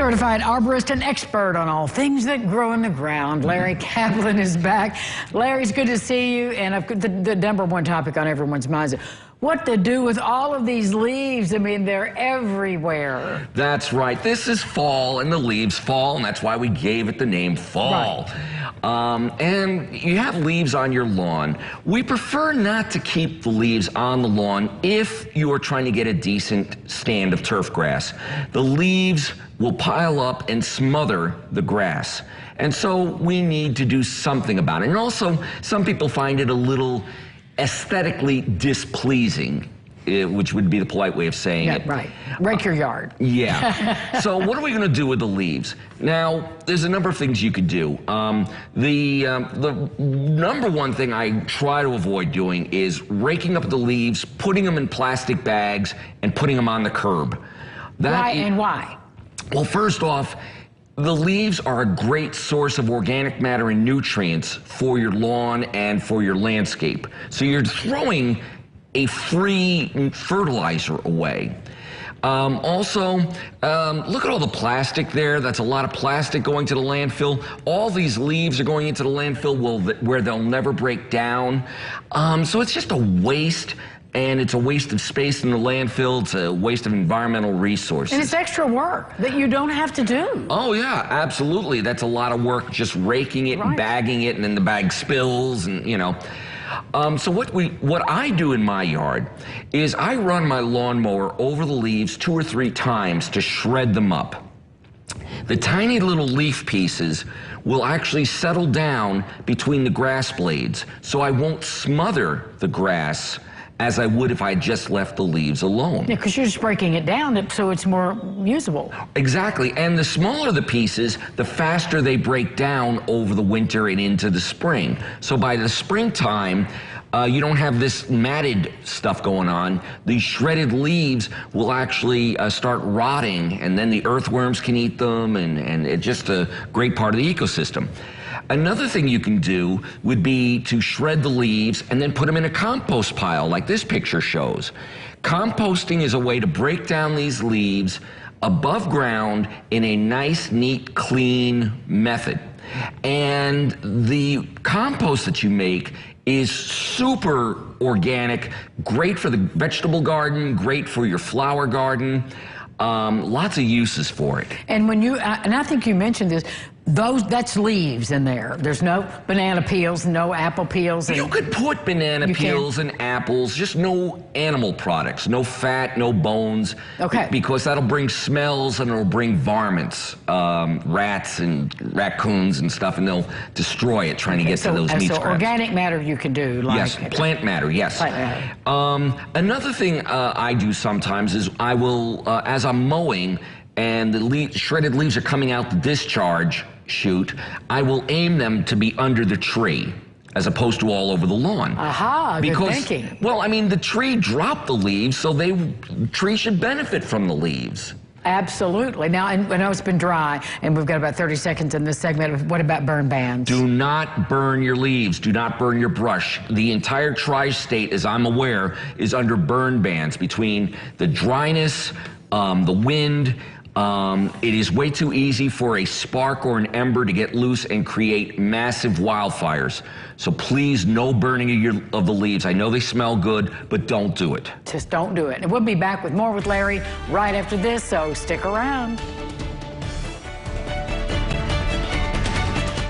Certified arborist and expert on all things that grow in the ground, Larry Caplan is back. Larry, it's good to see you. And the number one topic on everyone's minds is what to do with all of these leaves. I mean, they're everywhere. That's right. This is fall, and the leaves fall, and that's why we gave it the name fall. Right. And you have leaves on your lawn. We prefer not to keep the leaves on the lawn if you are trying to get a decent stand of turf grass. The leaves will pile up and smother the grass. And so we need to do something about it. And also, some people find it a little aesthetically displeasing, which would be the polite way of saying it. Right. Rake your yard. Yeah. So what are we going to do with the leaves? Now, there's a number of things you could do. The number one thing I try to avoid doing is raking up the leaves, putting them in plastic bags, and putting them on the curb. Why? Well, first off, the leaves are a great source of organic matter and nutrients for your lawn and for your landscape. So you're throwing a free fertilizer away. Also, look at all the plastic there. That's a lot of plastic going to the landfill. All these leaves are going into the landfill where they'll never break down. So it's just a waste. And it's a waste of space in the landfill. It's a waste of environmental resources. And it's extra work that you don't have to do. Oh, yeah, absolutely. That's a lot of work, just raking it and bagging it, and then the bag spills, and, you know. So what I do in my yard is I run my lawnmower over the leaves 2 or 3 times to shred them up. The tiny little leaf pieces will actually settle down between the grass blades, so I won't smother the grass as I would if I just left the leaves alone. Yeah, because you're just breaking it down so it's more usable. Exactly, and the smaller the pieces, the faster they break down over the winter and into the spring. So by the springtime, you don't have this matted stuff going on. These shredded leaves will actually start rotting, and then the earthworms can eat them, and it's just a great part of the ecosystem. Another thing you can do would be to shred the leaves and then put them in a compost pile like this picture shows. Composting is a way to break down these leaves above ground in a nice, neat, clean method. And the compost that you make is super organic, great for the vegetable garden, great for your flower garden. Lots of uses for it. And when and I think you mentioned this, that's leaves in there. There's no banana peels, no apple peels. You could put banana peels and apples, just no animal products, no fat, no bones. Okay. Because that'll bring smells and it'll bring varmints, rats and raccoons and stuff, and they'll destroy it trying to get to those meat scraps. So organic matter you can do. Yes, plant matter, yes. Plant matter. Another thing I do sometimes is I will, as I'm mowing, and the shredded leaves are coming out the discharge chute, I will aim them to be under the tree as opposed to all over the lawn. Aha, good thinking. Well, I mean, the tree dropped the leaves, so the tree should benefit from the leaves. Absolutely. Now, I know it's been dry, and we've got about 30 seconds in this segment. What about burn bans? Do not burn your leaves. Do not burn your brush. The entire tri-state, as I'm aware, is under burn bans between the dryness, the wind. It is way too easy for a spark or an ember to get loose and create massive wildfires. So please, no burning of the leaves. I know they smell good, but don't do it. Just don't do it. And we'll be back with more with Larry right after this, so stick around.